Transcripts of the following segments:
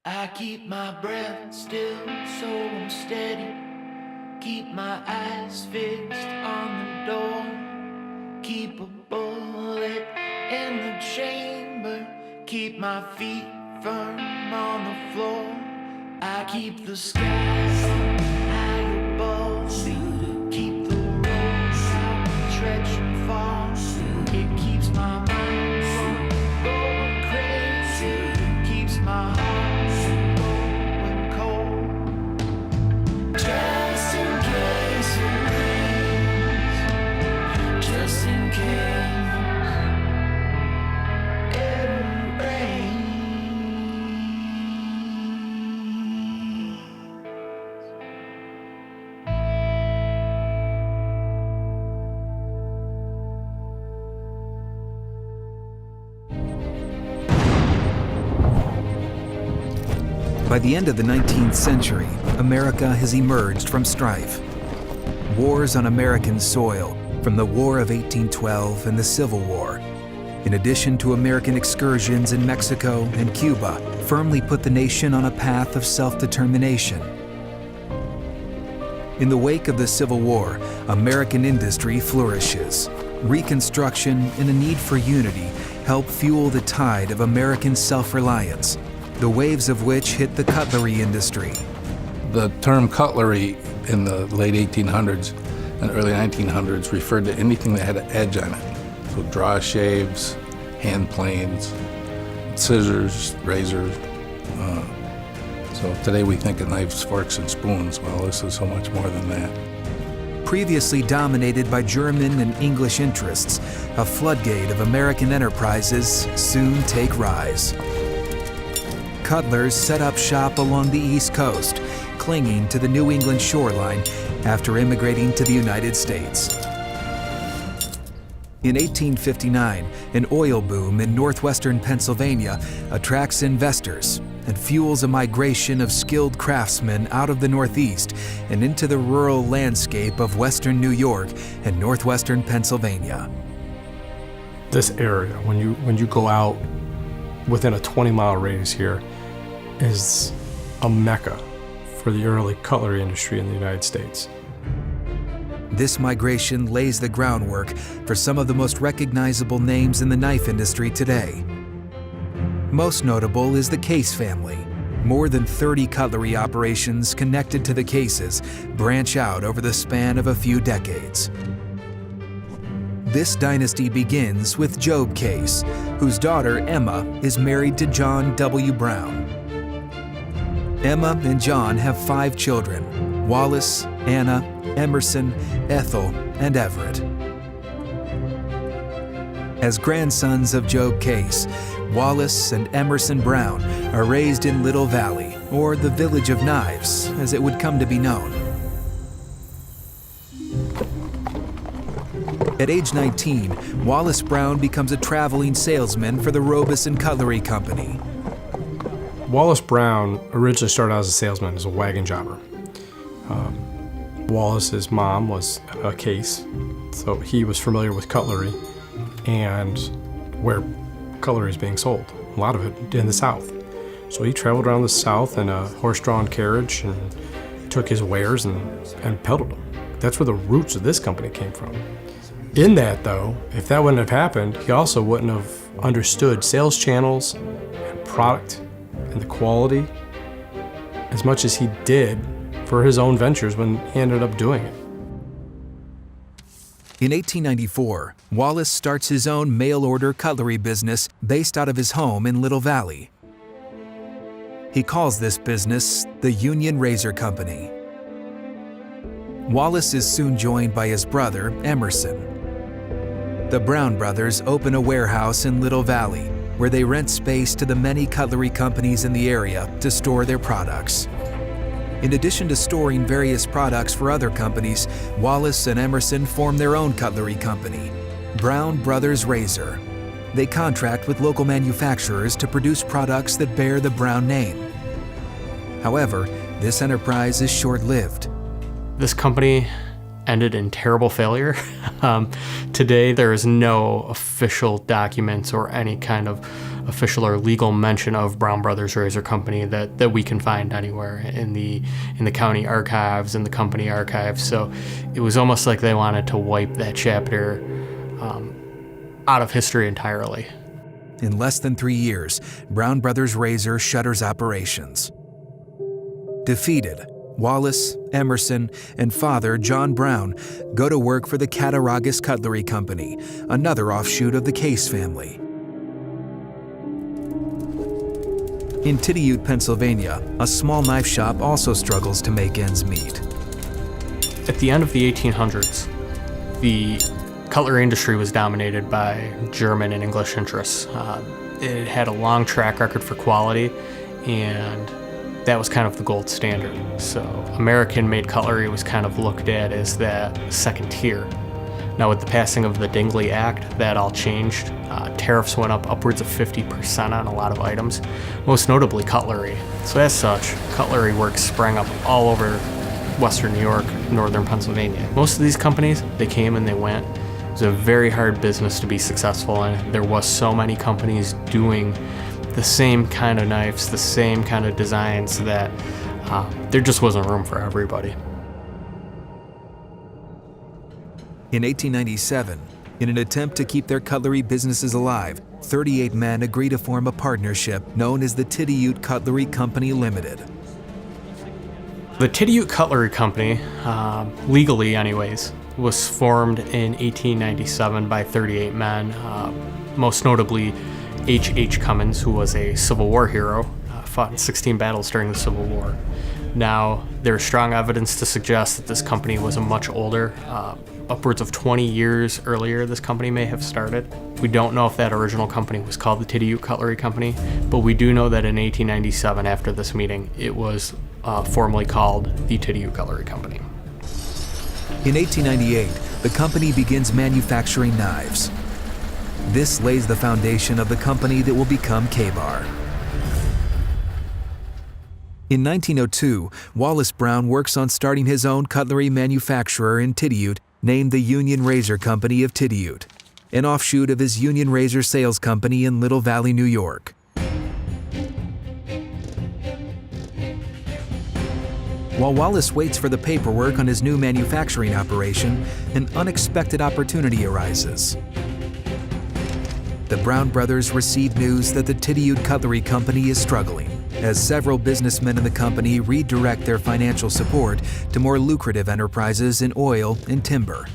I keep my breath still so I'm steady. Keep my eyes fixed on the door. Keep a bullet in the chamber. Keep my feet firm on the floor. I keep the sky up high above me. Keep the road out, stretch and fall. It keeps my mind from going crazy. Keeps my heart from going cold. Just in case it rains. Just in case it rains. By the end of the 19th century, America has emerged from strife. Wars on American soil, from the War of 1812 and the Civil War, in addition to American excursions in Mexico and Cuba, firmly put the nation on a path of self-determination. In the wake of the Civil War, American industry flourishes. Reconstruction and a need for unity help fuel the tide of American self-reliance, the waves of which hit the cutlery industry. The term cutlery in the late 1800s and early 1900s referred to anything that had an edge on it. So draw shaves, hand planes, scissors, razors. So today we think of knives, forks, and spoons. Well, this is so much more than that. Previously dominated by German and English interests, a floodgate of American enterprises soon take rise. Cutlers set up shop along the East Coast, clinging to the New England shoreline after immigrating to the United States. In 1859, an oil boom in northwestern Pennsylvania attracts investors and fuels a migration of skilled craftsmen out of the Northeast and into the rural landscape of western New York and northwestern Pennsylvania. This area, when you go out within a 20-mile radius here, is a mecca for the early cutlery industry in the United States. This migration lays the groundwork for some of the most recognizable names in the knife industry today. Most notable is the Case family. More than 30 cutlery operations connected to the Cases branch out over the span of a few decades. This dynasty begins with Job Case, whose daughter Emma is married to John W. Brown. Emma and John have 5 children: Wallace, Anna, Emerson, Ethel, and Everett. As grandsons of Job Case, Wallace and Emerson Brown are raised in Little Valley, or the Village of Knives, as it would come to be known. At age 19, Wallace Brown becomes a traveling salesman for the Robeson Cutlery Company. Wallace Brown originally started out as a salesman, as a wagon jobber. Wallace's mom was a Case, so he was familiar with cutlery and where cutlery is being sold, a lot of it in the South. So he traveled around the South in a horse-drawn carriage and took his wares and peddled them. That's where the roots of this company came from. In that, though, if that wouldn't have happened, he also wouldn't have understood sales channels and product and the quality as much as he did for his own ventures when he ended up doing it. In 1894, Wallace starts his own mail-order cutlery business based out of his home in Little Valley. He calls this business the Union Razor Company. Wallace is soon joined by his brother, Emerson. The Brown brothers open a warehouse in Little Valley, where they rent space to the many cutlery companies in the area to store their products. In addition to storing various products for other companies, Wallace and Emerson form their own cutlery company, Brown Brothers Razor. They contract with local manufacturers to produce products that bear the Brown name. However, this enterprise is short-lived. This company ended in terrible failure. Today, there is no official documents or any kind of official or legal mention of Brown Brothers Razor Company that we can find anywhere in the county archives and the company archives. So it was almost like they wanted to wipe that chapter out of history entirely. In less than 3 years, Brown Brothers Razor shutters operations. Defeated, Wallace, Emerson, and father, John Brown, go to work for the Cattaraugus Cutlery Company, another offshoot of the Case family. In Tityute, Pennsylvania, a small knife shop also struggles to make ends meet. At the end of the 1800s, the cutlery industry was dominated by German and English interests. It had a long track record for quality, and that was kind of the gold standard. So American-made cutlery was kind of looked at as that second tier. Now with the passing of the Dingley Act, that all changed. Tariffs went up upwards of 50% on a lot of items, most notably cutlery. So as such, cutlery works sprang up all over Western New York, Northern Pennsylvania. Most of these companies, they came and they went. It was a very hard business to be successful in. There was so many companies doing the same kind of knives, the same kind of designs, that there just wasn't room for everybody. In 1897, in an attempt to keep their cutlery businesses alive, 38 men agree to form a partnership known as the Tityute Cutlery Company Limited. The Tityute Cutlery Company, legally anyways, was formed in 1897 by 38 men, most notably H.H. Cummins, who was a Civil War hero, fought in 16 battles during the Civil War. Now, there's strong evidence to suggest that this company was a much older, upwards of 20 years earlier this company may have started. We don't know if that original company was called the Tityute Cutlery Company, but we do know that in 1897, after this meeting, it was formally called the Tityute Cutlery Company. In 1898, the company begins manufacturing knives. This lays the foundation of the company that will become K-Bar. In 1902, Wallace Brown works on starting his own cutlery manufacturer in Tityute named the Union Razor Company of Tityute, an offshoot of his Union Razor sales company in Little Valley, New York. While Wallace waits for the paperwork on his new manufacturing operation, an unexpected opportunity arises. The Brown brothers receive news that the Tityute Cutlery Company is struggling, as several businessmen in the company redirect their financial support to more lucrative enterprises in oil and timber.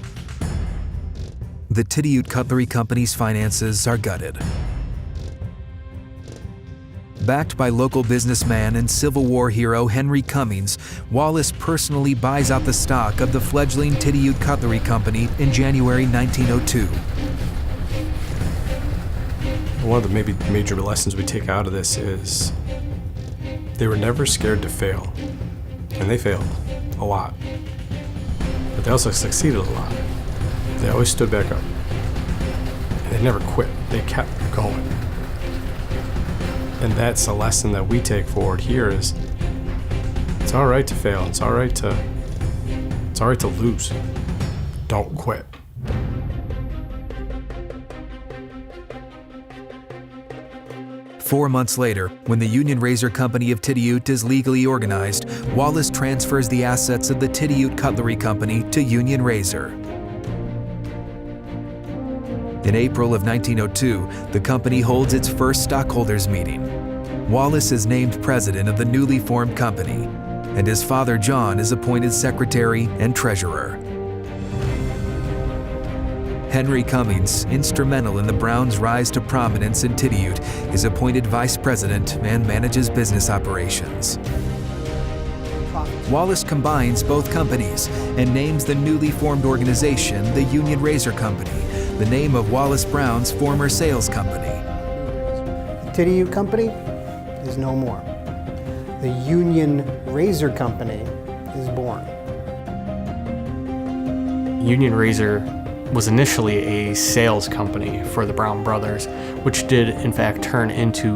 The Tityute Cutlery Company's finances are gutted. Backed by local businessman and Civil War hero Henry Cummings, Wallace personally buys out the stock of the fledgling Tityute Cutlery Company in January 1902. One of the maybe major lessons we take out of this is they were never scared to fail. And they failed a lot. But they also succeeded a lot. They always stood back up. And they never quit. They kept going. And that's a lesson that we take forward here is it's all right to fail. It's all right to lose. Don't quit. Four months later, when the Union Razor Company of Tityute is legally organized, Wallace transfers the assets of the Tityute Cutlery Company to Union Razor. In April of 1902, the company holds its first stockholders meeting. Wallace is named president of the newly formed company, and his father John is appointed secretary and treasurer. Henry Cummings, instrumental in the Browns' rise to prominence in Tityute, is appointed vice president and manages business operations. Wallace combines both companies and names the newly formed organization the Union Razor Company, the name of Wallace Brown's former sales company. The Tityute Company is no more. The Union Razor Company is born. Union Razor was initially a sales company for the Brown brothers, which did in fact turn into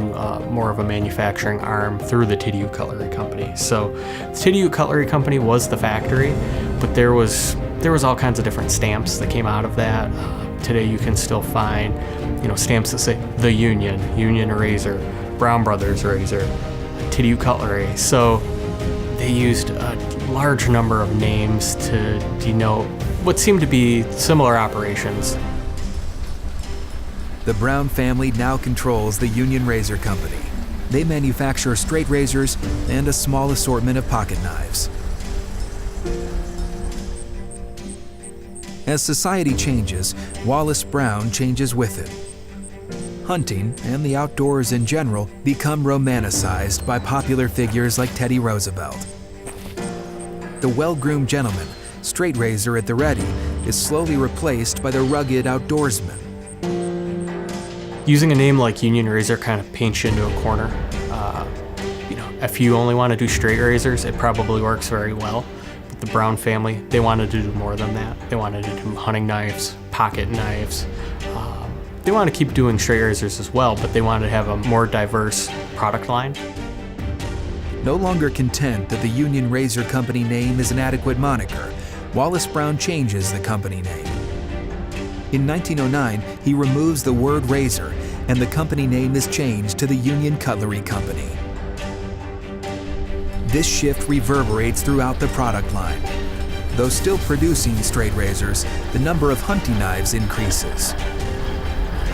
more of a manufacturing arm through the Tityute Cutlery Company. So the Tityute Cutlery Company was the factory, but there was all kinds of different stamps that came out of that. today you can still find, stamps that say the Union Razor, Brown Brothers Razor, Titty Cutlery. So they used a large number of names to denote what seemed to be similar operations. The Brown family now controls the Union Razor Company. They manufacture straight razors and a small assortment of pocket knives. As society changes, Wallace Brown changes with it. Hunting and the outdoors in general become romanticized by popular figures like Teddy Roosevelt. The well-groomed gentleman, straight razor at the ready, is slowly replaced by the rugged outdoorsman. Using a name like Union Razor kind of paints you into a corner. If you only want to do straight razors, it probably works very well. But the Brown family, they wanted to do more than that. They wanted to do hunting knives, pocket knives. They wanted to keep doing straight razors as well, but they wanted to have a more diverse product line. No longer content that the Union Razor Company name is an adequate moniker, Wallace Brown changes the company name. In 1909, he removes the word razor, and the company name is changed to the Union Cutlery Company. This shift reverberates throughout the product line. Though still producing straight razors, the number of hunting knives increases.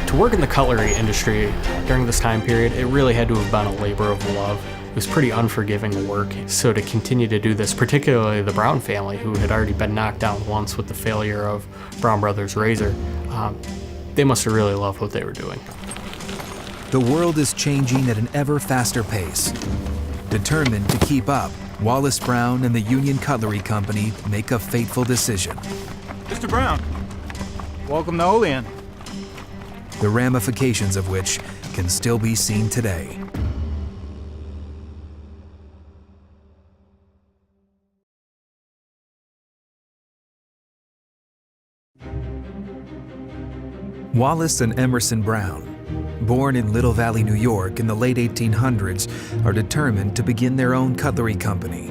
To work in the cutlery industry during this time period, it really had to have been a labor of love. It was pretty unforgiving work. So to continue to do this, particularly the Brown family, who had already been knocked down once with the failure of Brown Brothers Razor, they must have really loved what they were doing. The world is changing at an ever faster pace. Determined to keep up, Wallace Brown and the Union Cutlery Company make a fateful decision. Mr. Brown, welcome to Olean. The ramifications of which can still be seen today. Wallace and Emerson Brown, born in Little Valley, New York in the late 1800s, are determined to begin their own cutlery company.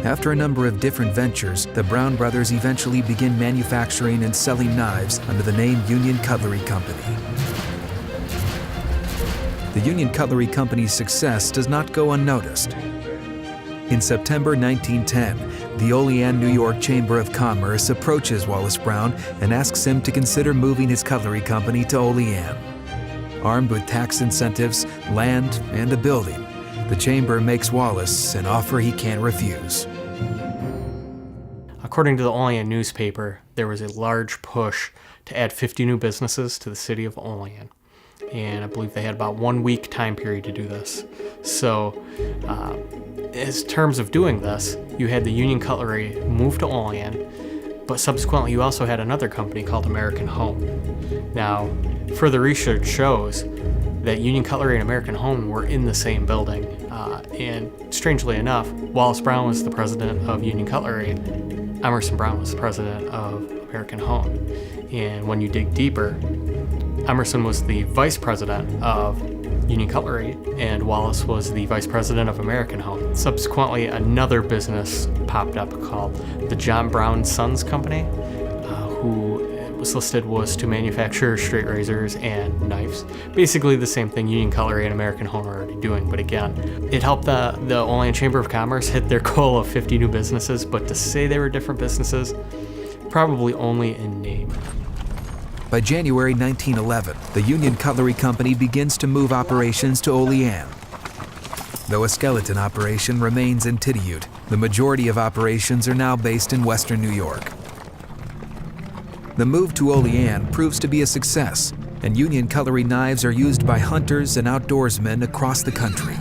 After a number of different ventures, the Brown brothers eventually begin manufacturing and selling knives under the name Union Cutlery Company. The Union Cutlery Company's success does not go unnoticed. In September 1910, the Olean, New York Chamber of Commerce approaches Wallace Brown and asks him to consider moving his cutlery company to Olean. Armed with tax incentives, land, and a building, the chamber makes Wallace an offer he can't refuse. According to the Olean newspaper, there was a large push to add 50 new businesses to the city of Olean. And I believe they had about 1 week time period to do this. So, as terms of doing this, you had the Union Cutlery move to Olean, but subsequently you also had another company called American Home. Now, further research shows that Union Cutlery and American Home were in the same building. And strangely enough, Wallace Brown was the president of Union Cutlery. Emerson Brown was the president of American Home. And when you dig deeper, Emerson was the vice president of Union Cutlery, and Wallace was the vice president of American Home. Subsequently, another business popped up called the John Brown Sons Company, who was listed was to manufacture straight razors and knives. Basically the same thing Union Cutlery and American Home are already doing, but again, it helped the Olean Chamber of Commerce hit their goal of 50 new businesses, but to say they were different businesses, probably only in name. By January 1911, the Union Cutlery Company begins to move operations to Olean. Though a skeleton operation remains in Tittyute, the majority of operations are now based in Western New York. The move to Olean proves to be a success, and Union Cutlery knives are used by hunters and outdoorsmen across the country.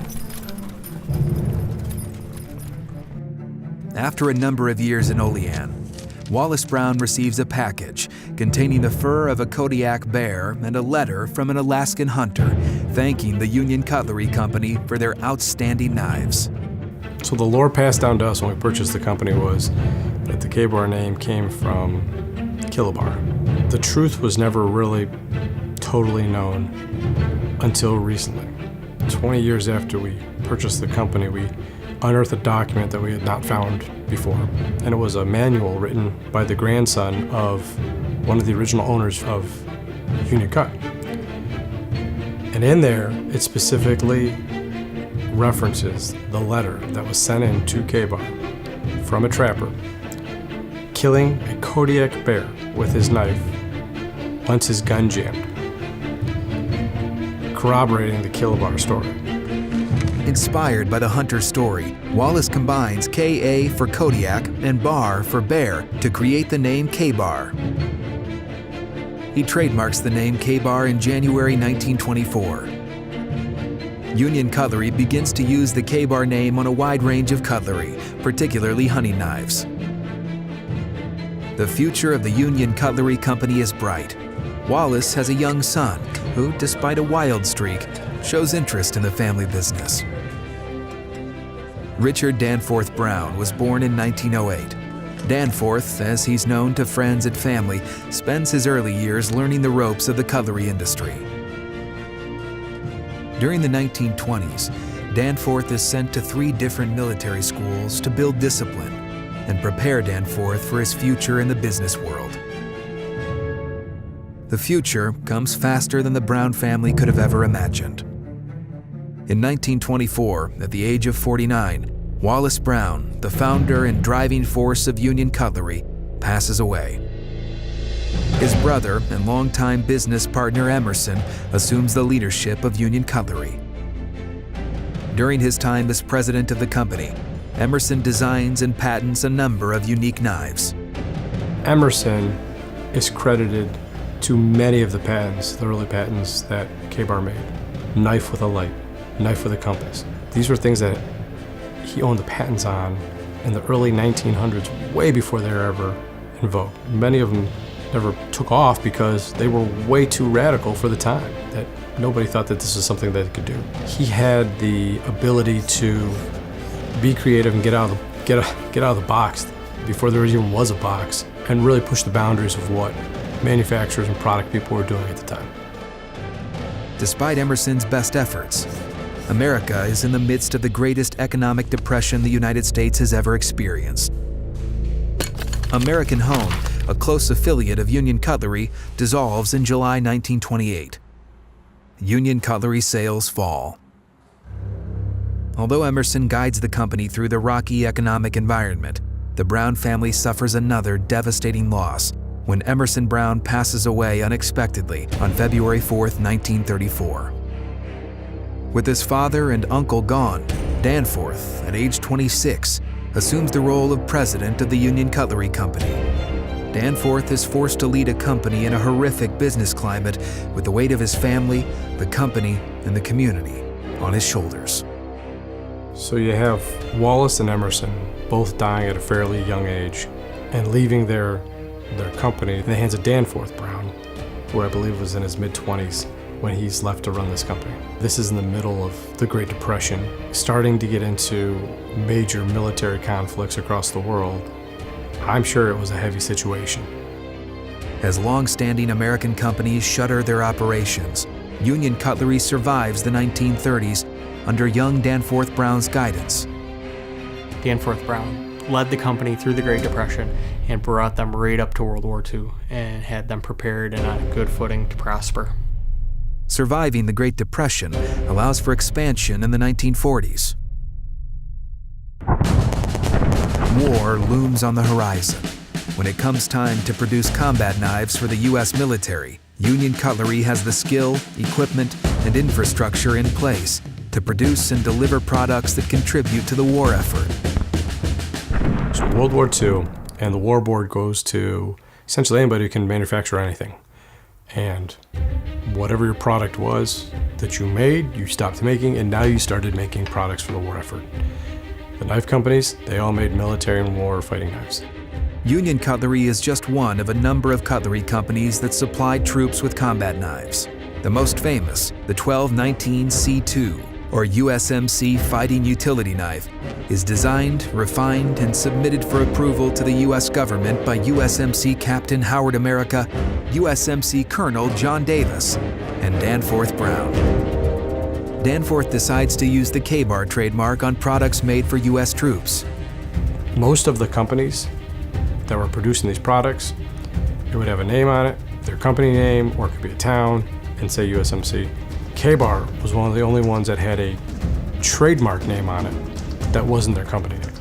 After a number of years in Olean, Wallace Brown receives a package containing the fur of a Kodiak bear and a letter from an Alaskan hunter thanking the Union Cutlery Company for their outstanding knives. So the lore passed down to us when we purchased the company was that the K-bar name came from kilobar. The truth was never really totally known until recently. 20 years after we purchased the company, we unearthed a document that we had not found before, and it was a manual written by the grandson of one of the original owners of Union Cut. And in there, it specifically references the letter that was sent in to K-Bar from a trapper, killing a Kodiak bear with his knife once his gun jammed, corroborating the K-Bar story. Inspired by the hunter story, Wallace combines K.A. for Kodiak and Bar for bear to create the name K-Bar. He trademarks the name K-Bar in January 1924. Union Cutlery begins to use the K-Bar name on a wide range of cutlery, particularly hunting knives. The future of the Union Cutlery Company is bright. Wallace has a young son who, despite a wild streak, shows interest in the family business. Richard Danforth Brown was born in 1908. Danforth, as he's known to friends and family, spends his early years learning the ropes of the cutlery industry. During the 1920s, Danforth is sent to 3 different military schools to build discipline and prepare Danforth for his future in the business world. The future comes faster than the Brown family could have ever imagined. In 1924, at the age of 49, Wallace Brown, the founder and driving force of Union Cutlery, passes away. His brother and longtime business partner Emerson assumes the leadership of Union Cutlery. During his time as president of the company, Emerson designs and patents a number of unique knives. Emerson is credited to many of the patents, the early patents that K-Bar made. Knife with a light, knife with a compass. These were things that he owned the patents on in the early 1900s, way before they were ever in vogue. Many of them never took off because they were way too radical for the time, that nobody thought that this was something that they could do. He had the ability to be creative and get out of the box before there even was a box, and really push the boundaries of what manufacturers and product people were doing at the time. Despite Emerson's best efforts, America is in the midst of the greatest economic depression the United States has ever experienced. American Home, a close affiliate of Union Cutlery, dissolves in July 1928. Union Cutlery sales fall. Although Emerson guides the company through the rocky economic environment, the Brown family suffers another devastating loss when Emerson Brown passes away unexpectedly on February 4, 1934. With his father and uncle gone, Danforth, at age 26, assumes the role of president of the Union Cutlery Company. Danforth is forced to lead a company in a horrific business climate with the weight of his family, the company, and the community on his shoulders. So you have Wallace and Emerson both dying at a fairly young age and leaving their company in the hands of Danforth Brown, who I believe was in his mid-20s when he's left to run this company. This is in the middle of the Great Depression, starting to get into major military conflicts across the world. I'm sure it was a heavy situation. As long-standing American companies shutter their operations, Union Cutlery survives the 1930s under young Danforth Brown's guidance. Danforth Brown led the company through the Great Depression and brought them right up to World War II and had them prepared and on a good footing to prosper. Surviving the Great Depression allows for expansion in the 1940s. War looms on the horizon. When it comes time to produce combat knives for the U.S. military, Union Cutlery has the skill, equipment, and infrastructure in place to produce and deliver products that contribute to the war effort. So World War II, and the War Board goes to essentially anybody who can manufacture anything. And whatever your product was that you made, you stopped making, and now you started making products for the war effort. The knife companies, they all made military and war fighting knives. Union Cutlery is just one of a number of cutlery companies that supplied troops with combat knives. The most famous, the 1219 C2, or USMC Fighting Utility Knife, is designed, refined, and submitted for approval to the U.S. government by USMC Captain Howard America, USMC Colonel John Davis, and Danforth Brown. Danforth decides to use the K-Bar trademark on products made for U.S. troops. Most of the companies that were producing these products, it would have a name on it, their company name, or it could be a town, and say USMC. K-Bar was one of the only ones that had a trademark name on it that wasn't their company name.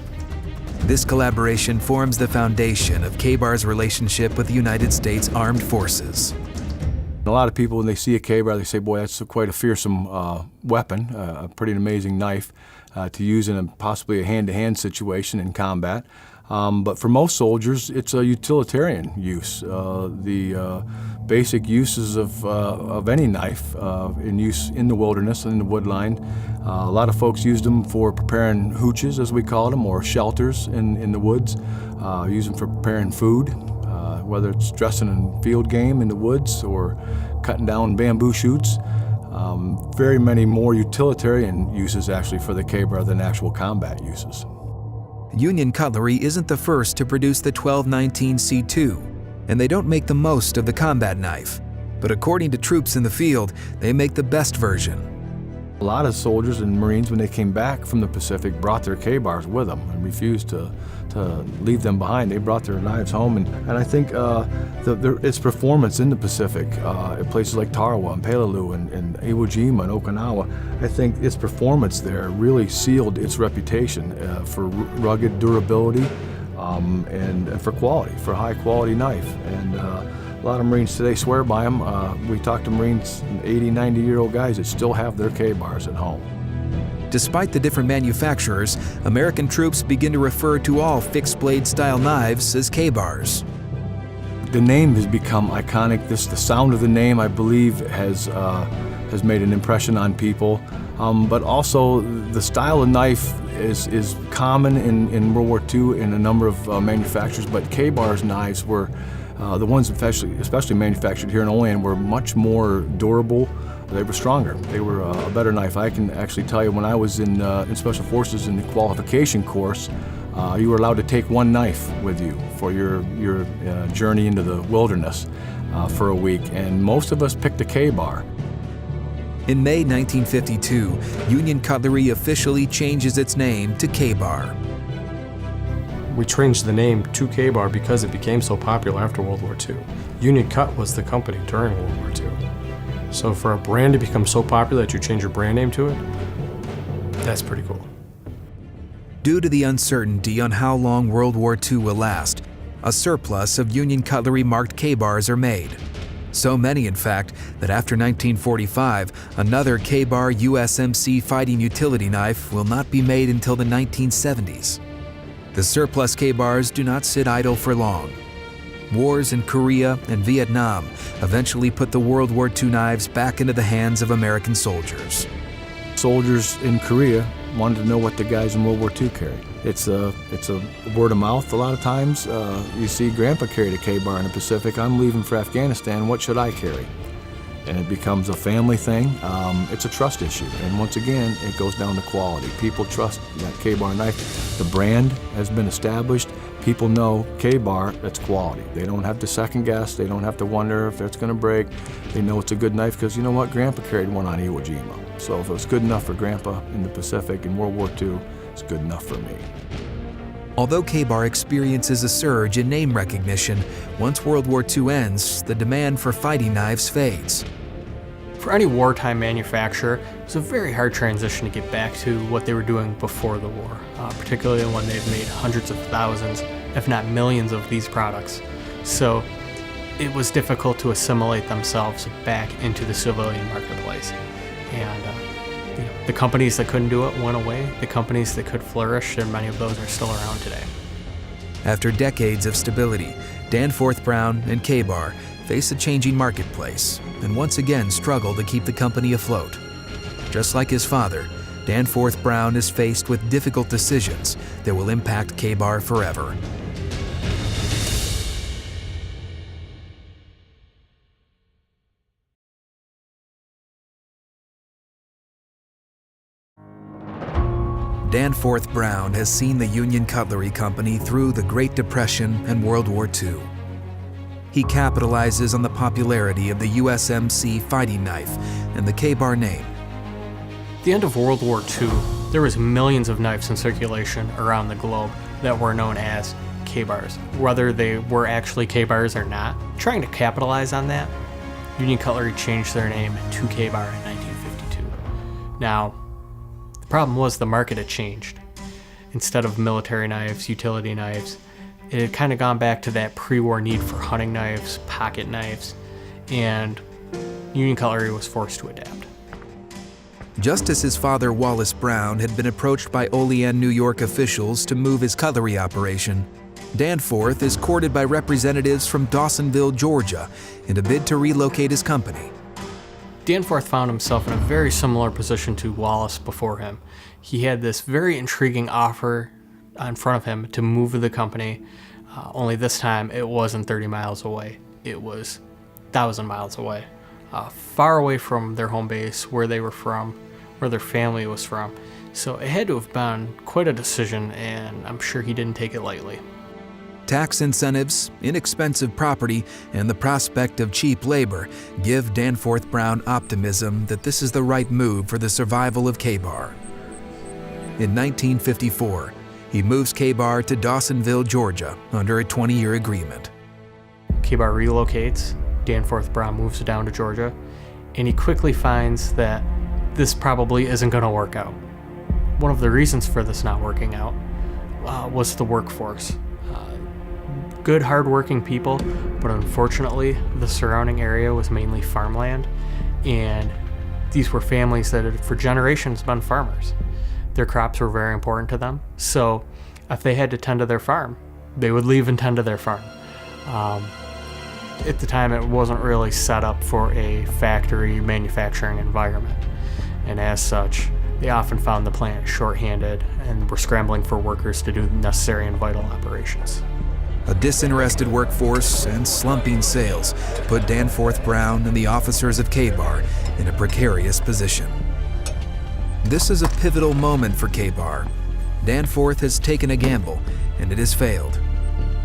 This collaboration forms the foundation of K-Bar's relationship with the United States Armed Forces. A lot of people, when they see a K-Bar, they say, boy, that's quite a fearsome weapon, a pretty amazing knife to use in possibly a hand-to-hand situation in combat. But for most soldiers, it's a utilitarian use. The basic uses of any knife in use in the wilderness and in the woodline. A lot of folks used them for preparing hooches, as we call them, or shelters in the woods. Use them for preparing food, whether it's dressing in field game in the woods or cutting down bamboo shoots. Very many more utilitarian uses actually for the K-Bar than actual combat uses. Union Cutlery isn't the first to produce the 1219 C2, and they don't make the most of the combat knife. But according to troops in the field, they make the best version. A lot of soldiers and Marines, when they came back from the Pacific, brought their K-Bars with them and refused to leave them behind. They brought their knives home, and I think its performance in the Pacific, at places like Tarawa and Peleliu and Iwo Jima and Okinawa, I think its performance there really sealed its reputation for rugged durability and for quality, for a high-quality knife. And a lot of Marines today swear by them. We talk to Marines, 80, 90-year-old guys that still have their K-Bars at home. Despite the different manufacturers, American troops begin to refer to all fixed-blade style knives as K-Bars. The name has become iconic. The sound of the name, I believe, has made an impression on people. But also, the style of knife is common in World War II in a number of manufacturers, but K-Bars knives were the ones especially manufactured here in Olean were much more durable. They were stronger. They were a better knife. I can actually tell you, when I was in Special Forces in the qualification course, you were allowed to take one knife with you for your journey into the wilderness for a week, and most of us picked a K-Bar. In May 1952, Union Cutlery officially changes its name to K-Bar. We changed the name to K-Bar because it became so popular after World War II. Union Cut was the company during World War II. So for a brand to become so popular that you change your brand name to it, that's pretty cool. Due to the uncertainty on how long World War II will last, a surplus of Union Cutlery marked K-Bars are made. So many, in fact, that after 1945, another K-Bar USMC fighting utility knife will not be made until the 1970s. The surplus K-Bars do not sit idle for long. Wars in Korea and Vietnam eventually put the World War II knives back into the hands of American soldiers. Soldiers in Korea wanted to know what the guys in World War II carried. It's a word of mouth a lot of times. You see Grandpa carried a K-Bar in the Pacific. I'm leaving for Afghanistan. What should I carry? And it becomes a family thing. It's a trust issue. And once again, it goes down to quality. People trust that K-Bar knife. The brand has been established. People know K-Bar, that's quality. They don't have to second guess. They don't have to wonder if it's going to break. They know it's a good knife because, you know what, Grandpa carried one on Iwo Jima. So if it was good enough for Grandpa in the Pacific in World War II, it's good enough for me. Although K-Bar experiences a surge in name recognition, once World War II ends, the demand for fighting knives fades. For any wartime manufacturer, it's a very hard transition to get back to what they were doing before the war, particularly when they've made hundreds of thousands, if not millions of these products. So it was difficult to assimilate themselves back into the civilian marketplace. And the companies that couldn't do it went away. The companies that could flourish, and many of those are still around today. After decades of stability, Danforth Brown and K-Bar face a changing marketplace and once again struggle to keep the company afloat. Just like his father, Danforth Brown is faced with difficult decisions that will impact K-Bar forever. Danforth Brown has seen the Union Cutlery Company through the Great Depression and World War II. He capitalizes on the popularity of the USMC fighting knife and the K-Bar name. the end of World War II, there was millions of knives in circulation around the globe that were known as K-bars, whether they were actually K-bars or not. Trying to capitalize on that, Union Cutlery changed their name to K-bar in 1952. Now, the problem was the market had changed. Instead of military knives, utility knives, it had kind of gone back to that pre-war need for hunting knives, pocket knives, and Union Cutlery was forced to adapt. Just as his father, Wallace Brown, had been approached by Olean, New York officials to move his cutlery operation, Danforth is courted by representatives from Dawsonville, Georgia, in a bid to relocate his company. Danforth found himself in a very similar position to Wallace before him. He had this very intriguing offer in front of him to move the company, only this time it wasn't 30 miles away. It was 1,000 miles away, far away from their home base, where they were from, where their family was from. So it had to have been quite a decision, and I'm sure he didn't take it lightly. Tax incentives, inexpensive property, and the prospect of cheap labor give Danforth Brown optimism that this is the right move for the survival of K-Bar. In 1954, he moves K-Bar to Dawsonville, Georgia, under a 20-year agreement. K-Bar relocates, Danforth Brown moves down to Georgia, and he quickly finds that this probably isn't going to work out. One of the reasons for this not working out was the workforce. Good, hardworking people, but unfortunately, the surrounding area was mainly farmland, and these were families that had for generations been farmers. Their crops were very important to them, so if they had to tend to their farm, they would leave and tend to their farm. At the time, it wasn't really set up for a factory manufacturing environment, and as such, they often found the plant shorthanded and were scrambling for workers to do the necessary and vital operations. A disinterested workforce and slumping sales put Danforth Brown and the officers of K-Bar in a precarious position. This is a pivotal moment for K-Bar. Danforth has taken a gamble, and it has failed.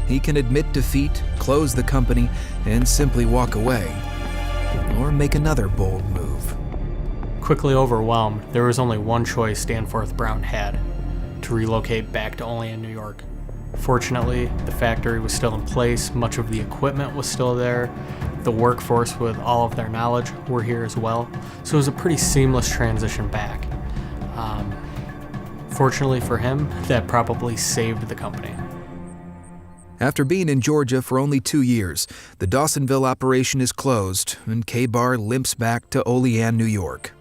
He can admit defeat, close the company, and simply walk away, or make another bold move. Quickly overwhelmed, there was only one choice Danforth Brown had: to relocate back to Olean, New York. Fortunately, the factory was still in place, much of the equipment was still there, the workforce with all of their knowledge were here as well, so it was a pretty seamless transition back. Fortunately for him, that probably saved the company. After being in Georgia for only 2 years, the Dawsonville operation is closed, and K-Bar limps back to Olean, New York.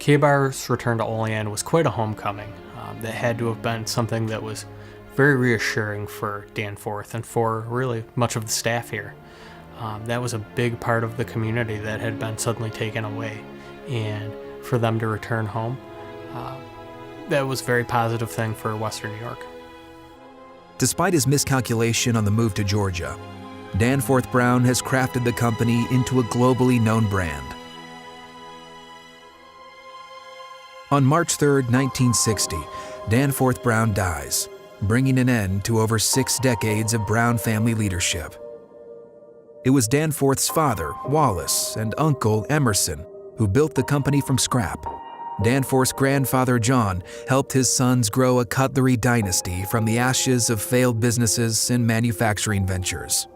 K-Bar's return to Olean was quite a homecoming. That had to have been something that was very reassuring for Danforth and for really much of the staff here. That was a big part of the community that had been suddenly taken away, and for them to return home, that was a very positive thing for Western New York. Despite his miscalculation on the move to Georgia, Danforth Brown has crafted the company into a globally known brand. On March 3, 1960, Danforth Brown dies, bringing an end to over 6 decades of Brown family leadership. It was Danforth's father, Wallace, and uncle, Emerson, who built the company from scrap. Danforth's grandfather, John, helped his sons grow a cutlery dynasty from the ashes of failed businesses and manufacturing ventures.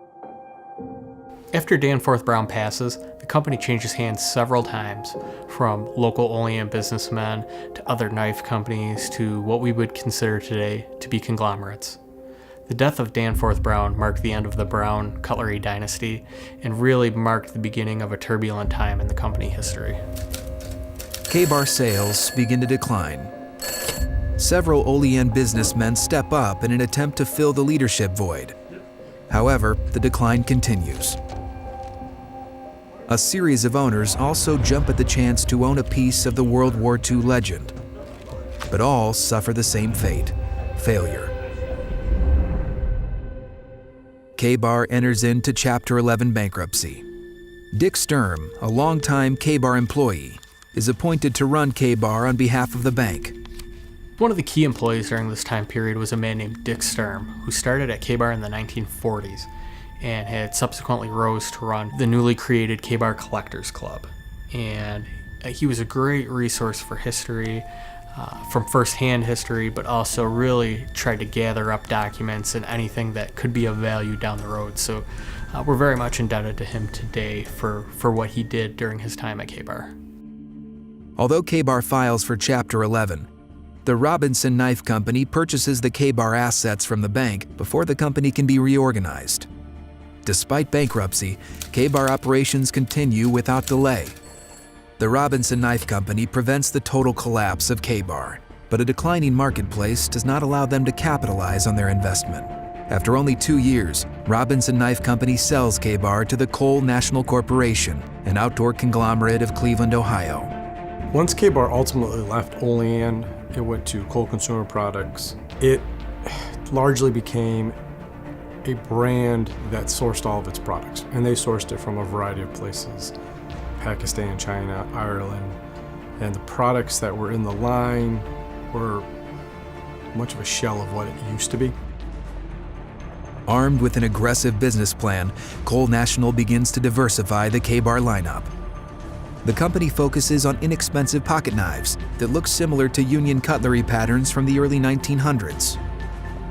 After Danforth Brown passes, the company changes hands several times, from local Olean businessmen to other knife companies to what we would consider today to be conglomerates. The death of Danforth Brown marked the end of the Brown cutlery dynasty and really marked the beginning of a turbulent time in the company history. K-Bar sales begin to decline. Several Olean businessmen step up in an attempt to fill the leadership void. However, the decline continues. A series of owners also jump at the chance to own a piece of the World War II legend. But all suffer the same fate: failure. K-Bar enters into Chapter 11 bankruptcy. Dick Sturm, a longtime K-Bar employee, is appointed to run K-Bar on behalf of the bank. One of the key employees during this time period was a man named Dick Sturm, who started at K-Bar in the 1940s and had subsequently rose to run the newly created K-Bar Collectors Club. And He was a great resource for history, from firsthand history, but also really tried to gather up documents and anything that could be of value down the road. So we're very much indebted to him today for what he did during his time at K-Bar. Although K-Bar files for Chapter 11, the Robinson Knife Company purchases the K-Bar assets from the bank before the company can be reorganized. Despite bankruptcy, K-Bar operations continue without delay. The Robinson Knife Company prevents the total collapse of K-Bar, but a declining marketplace does not allow them to capitalize on their investment. After only 2 years, Robinson Knife Company sells K-Bar to the Cole National Corporation, an outdoor conglomerate of Cleveland, Ohio. Once K-Bar ultimately left Olean, it went to Cole Consumer Products. It largely became a brand that sourced all of its products, and they sourced it from a variety of places: Pakistan, China, Ireland, and the products that were in the line were much of a shell of what it used to be. Armed with an aggressive business plan, Cole National begins to diversify the K-Bar lineup. The company focuses on inexpensive pocket knives that look similar to Union cutlery patterns from the early 1900s.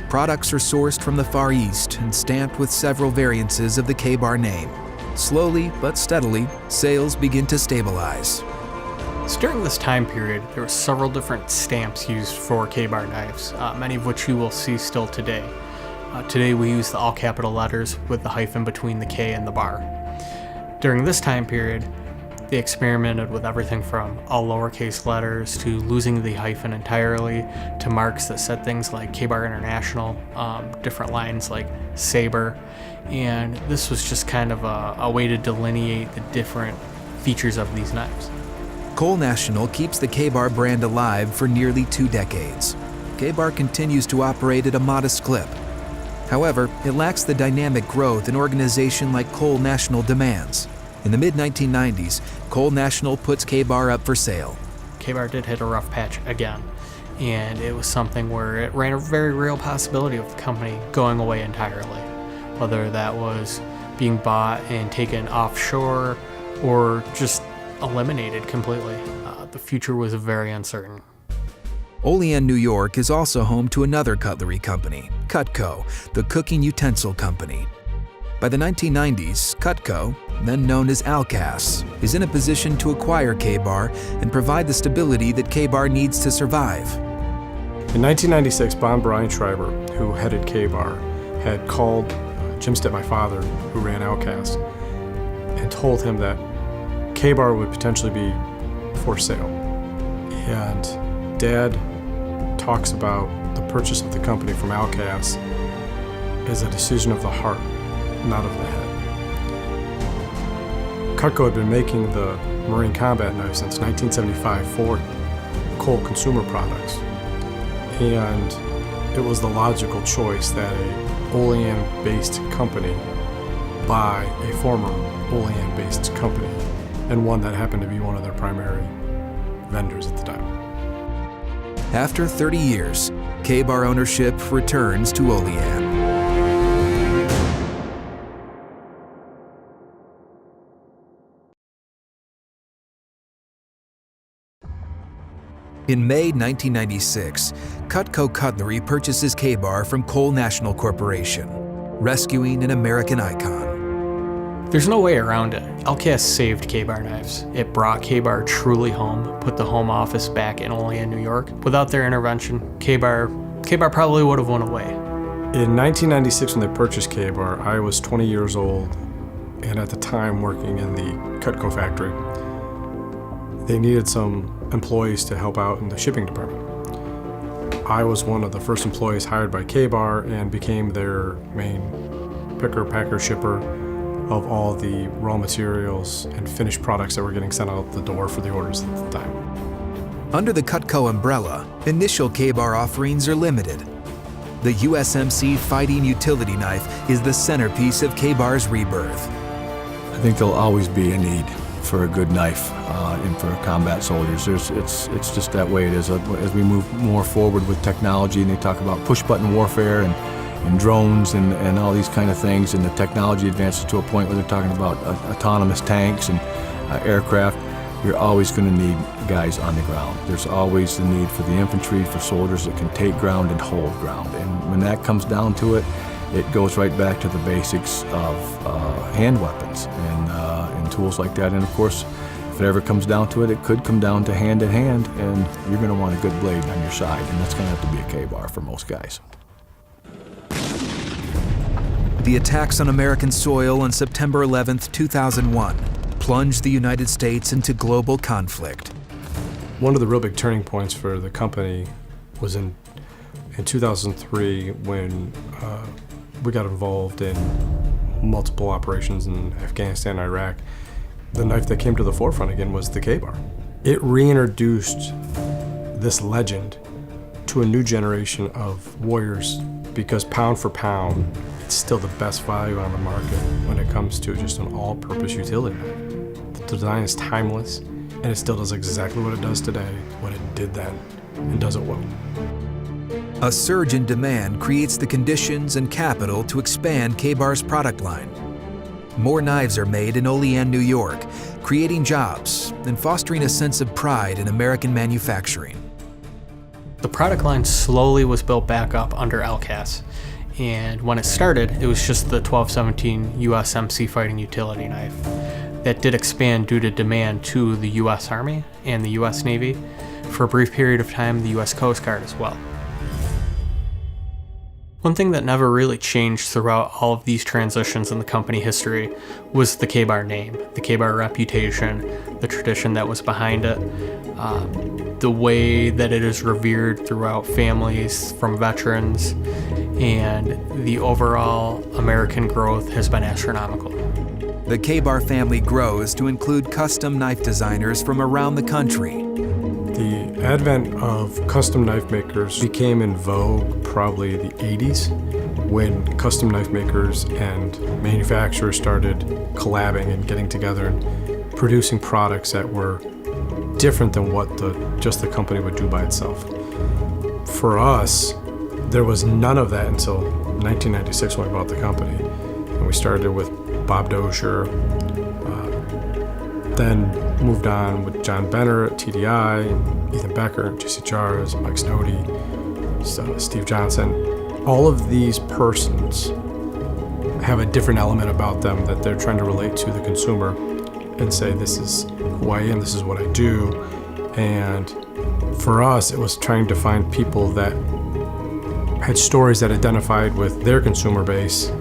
Products are sourced from the Far East and stamped with several variances of the K-Bar name. Slowly but steadily, sales begin to stabilize. So during this time period, there were several different stamps used for K-Bar knives, many of which you will see still today. Today we use the all capital letters with the hyphen between the K and the bar. During this time period, they experimented with everything from all lowercase letters to losing the hyphen entirely, to marks that said things like K-Bar International, different lines like Saber, and this was just kind of a way to delineate the different features of these knives. Cole National keeps the K-Bar brand alive for nearly 2 decades. K-Bar continues to operate at a modest clip. However, it lacks the dynamic growth an organization like Cole National demands. In the mid-1990s, Cole National puts K-Bar up for sale. K-Bar did hit a rough patch again, and it was something where it ran a very real possibility of the company going away entirely, whether that was being bought and taken offshore or just eliminated completely. The future was very uncertain. Olean, New York is also home to another cutlery company, Cutco, the cooking utensil company. By the 1990s, Cutco, then known as Alcas, is in a position to acquire K-Bar and provide the stability that K-Bar needs to survive. In 1996, Bon Brian Schreiber, who headed K-Bar, had called Jim Stitt, my father, who ran Alcas, and told him that K-Bar would potentially be for sale. And Dad talks about the purchase of the company from Alcas as a decision of the heart, not of the head. Cutco had been making the Marine combat knife since 1975 for Cole Consumer Products, and it was the logical choice that a Olean-based company buy a former Olean-based company, and one that happened to be one of their primary vendors at the time. After 30 years, K-Bar ownership returns to Olean. In May 1996, Cutco Cutlery purchases K-Bar from Cole National Corporation, rescuing an American icon. There's no way around it. Alcas saved K-Bar knives. It brought K-Bar truly home, put the home office back in Olean, New York. Without their intervention, K-Bar probably would have went away. In 1996, when they purchased K-Bar, I was 20 years old, and at the time working in the Cutco factory. They needed some employees to help out in the shipping department. I was one of the first employees hired by K-Bar and became their main picker, packer, shipper of all the raw materials and finished products that were getting sent out the door for the orders at the time. Under the Cutco umbrella, initial K-Bar offerings are limited. The Usmc fighting utility knife is the centerpiece of K-Bar's rebirth. I think there'll always be a need for a good knife and for combat soldiers. It's just that way it is. As we move more forward with technology, and they talk about push-button warfare and drones and all these kind of things, and the technology advances to a point where they're talking about autonomous tanks and aircraft, you're always going to need guys on the ground. There's always the need for the infantry, for soldiers that can take ground and hold ground. And when that comes down to it, it goes right back to the basics of hand weapons and tools like that. And of course, if it ever comes down to it, it could come down to hand in hand, and you're going to want a good blade on your side, and that's going to have to be a K-bar for most guys. The attacks on American soil on September 11, 2001, plunged the United States into global conflict. One of the real big turning points for the company was in 2003 when we got involved in multiple operations in Afghanistan and Iraq. The knife that came to the forefront again was the K-bar. It reintroduced this legend to a new generation of warriors because pound for pound, it's still the best value on the market when it comes to just an all-purpose utility knife. The design is timeless, and it still does exactly what it does today, what it did then, and does it well. A surge in demand creates the conditions and capital to expand K-bar's product line. More knives are made in Olean, New York, creating jobs and fostering a sense of pride in American manufacturing. The product line slowly was built back up under LCAS, and when it started, it was just the 1217 Usmc fighting utility knife. That did expand due to demand to the U.S. Army and the U.S. Navy, for a brief period of time the U.S. Coast Guard as well. One thing that never really changed throughout all of these transitions in the company history was the K-bar name, the K-bar reputation, the tradition that was behind it, the way that it is revered throughout families from veterans, and the overall American growth has been astronomical. The K-bar family grows to include custom knife designers from around the country. The advent of custom knife makers became in vogue probably the 80s when custom knife makers and manufacturers started collabing and getting together and producing products that were different than what just the company would do by itself. For us, there was none of that until 1996 when we bought the company. And we started with Bob Dozier, then moved on with John Benner at TDI, Ethan Becker, Jesse Jars, Mike Snowdy, Steve Johnson. All of these persons have a different element about them that they're trying to relate to the consumer and say, this is who I am, this is what I do. And for us, it was trying to find people that had stories that identified with their consumer base,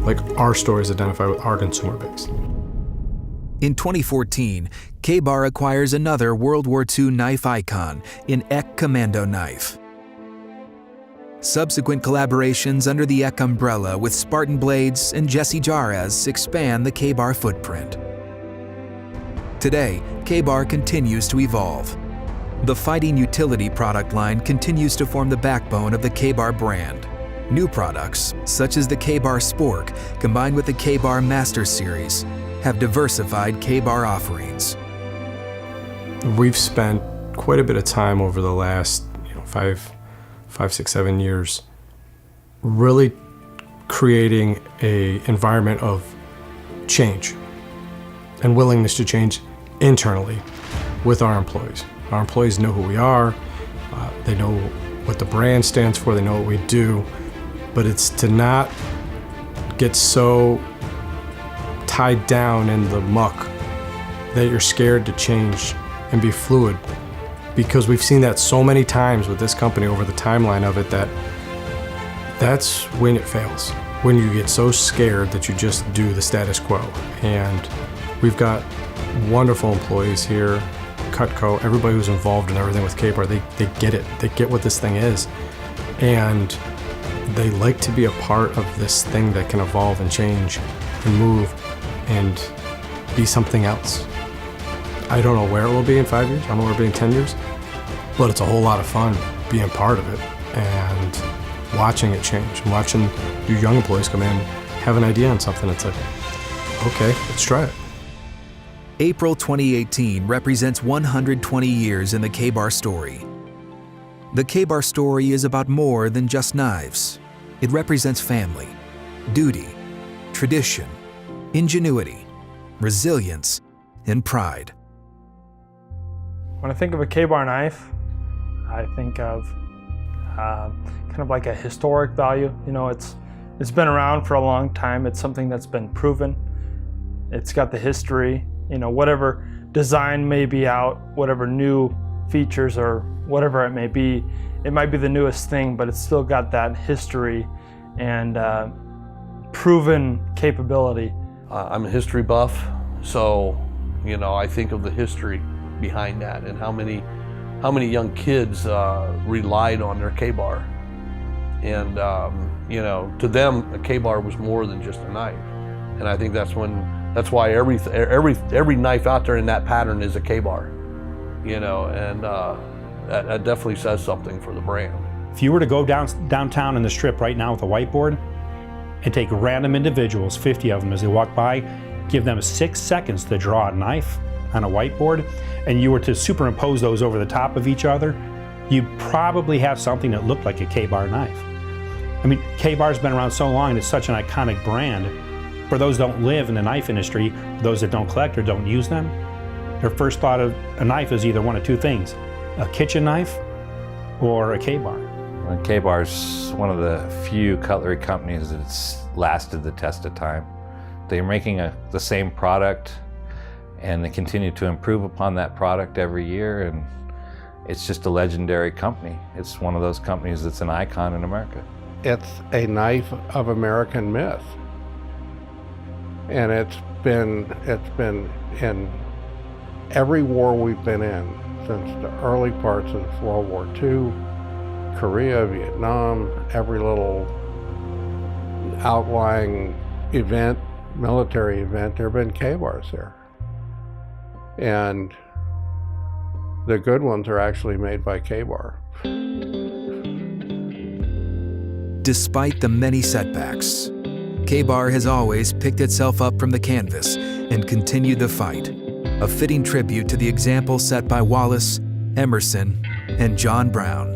like our stories identify with our consumer base. In 2014, K-bar acquires another World War II knife icon in Eck Commando Knife. Subsequent collaborations under the Eck umbrella with Spartan Blades and Jesse Jarez expand the K-bar footprint. Today, K-bar continues to evolve. The fighting utility product line continues to form the backbone of the K-bar brand. New products, such as the K-bar Spork, combined with the K-bar Master Series, have diversified K-bar offerings. We've spent quite a bit of time over the last 5, 6, 7 years really creating an environment of change and willingness to change internally with our employees. Our employees know who we are, they know what the brand stands for, they know what we do, but it's to not get so tied down in the muck that you're scared to change and be fluid, because we've seen that so many times with this company over the timeline of it that's when it fails, when you get so scared that you just do the status quo. And we've got wonderful employees here, Cutco, everybody who's involved in everything with K-bar, they get it, they get what this thing is, and they like to be a part of this thing that can evolve and change and move and be something else. I don't know where it will be in 5 years, I don't know where it will be in 10 years, but it's a whole lot of fun being part of it and watching it change and watching your young employees come in, have an idea on something. It's like, okay, let's try it. April 2018 represents 120 years in the K-bar story. The K-bar story is about more than just knives. It represents family, duty, tradition, ingenuity, resilience, and pride. When I think of a K-bar knife, I think of kind of like a historic value. You know, it's been around for a long time. It's something that's been proven. It's got the history. You know, whatever design may be out, whatever new features or whatever it may be the newest thing, but it's still got that history and proven capability. I'm a history buff, so you know, I think of the history behind that and how many young kids relied on their K-bar. And you know, to them, a K-bar was more than just a knife. And I think that's why every knife out there in that pattern is a K-bar. You know, and that definitely says something for the brand. If you were to go downtown in the Strip right now with a whiteboard and take random individuals, 50 of them as they walk by, give them 6 seconds to draw a knife on a whiteboard, and you were to superimpose those over the top of each other, you'd probably have something that looked like a K-bar knife. I mean, K-bar's been around so long, and it's such an iconic brand. For those that don't live in the knife industry, those that don't collect or don't use them, their first thought of a knife is either one of two things: a kitchen knife or a K-bar. Well, K-bar's one of the few cutlery companies that's lasted the test of time. They're making the same product, and they continue to improve upon that product every year, and it's just a legendary company. It's one of those companies that's an icon in America. It's a knife of American myth, and it's been in every war we've been in since the early parts of World War II, Korea, Vietnam, every little outlying event, military event, there have been K-bars there. And the good ones are actually made by K-bar. Despite the many setbacks, K-bar has always picked itself up from the canvas and continued the fight, a fitting tribute to the example set by Wallace, Emerson, and John Brown.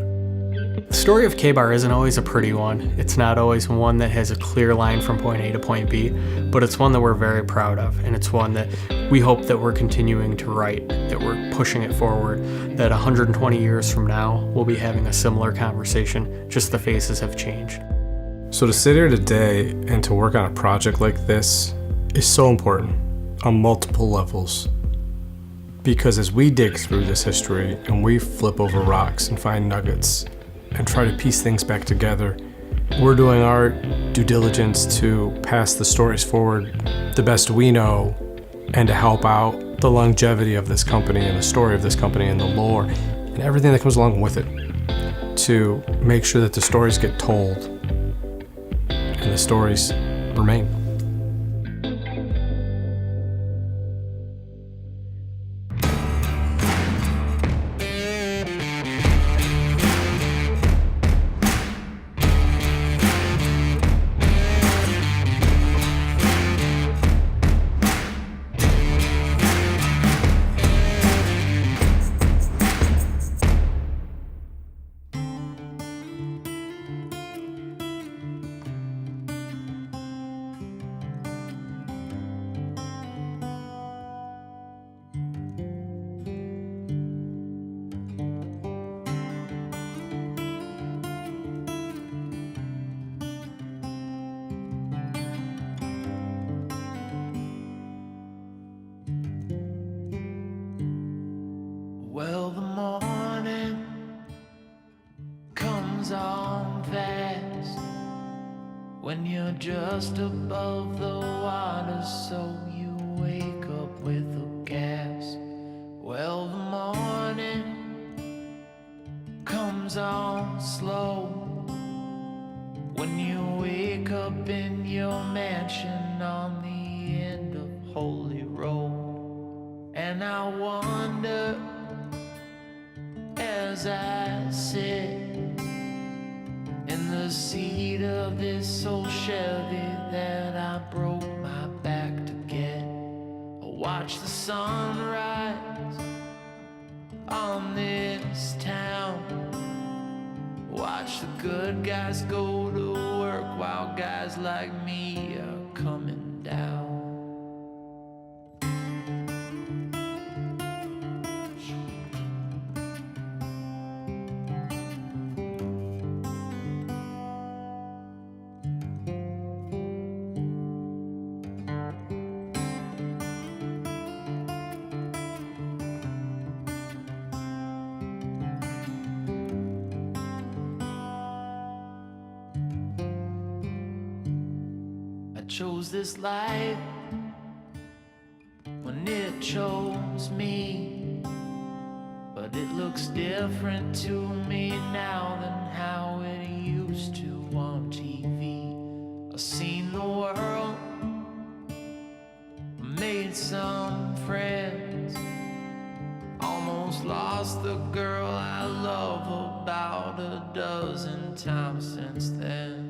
The story of K-bar isn't always a pretty one. It's not always one that has a clear line from point A to point B, but it's one that we're very proud of, and it's one that we hope that we're continuing to write, that we're pushing it forward, that 120 years from now, we'll be having a similar conversation, just the faces have changed. So to sit here today and to work on a project like this is so important on multiple levels. Because as we dig through this history and we flip over rocks and find nuggets and try to piece things back together, we're doing our due diligence to pass the stories forward the best we know and to help out the longevity of this company and the story of this company and the lore and everything that comes along with it, to make sure that the stories get told and the stories remain. Well, the morning comes on fast when you're just above the water, so you wake up with a gas. Well, the morning comes on slow when you wake up in your mansion on the end of Holy Road. And I wonder, as I sit in the seat of this old Chevy that I broke my back to get, I watch the sunrise on this town, watch the good guys go to work while guys like me are coming down. chose this life when it chose me, but it looks different to me now than how it used to on TV. I've seen the world, made some friends, almost lost the girl I love about a dozen times since then.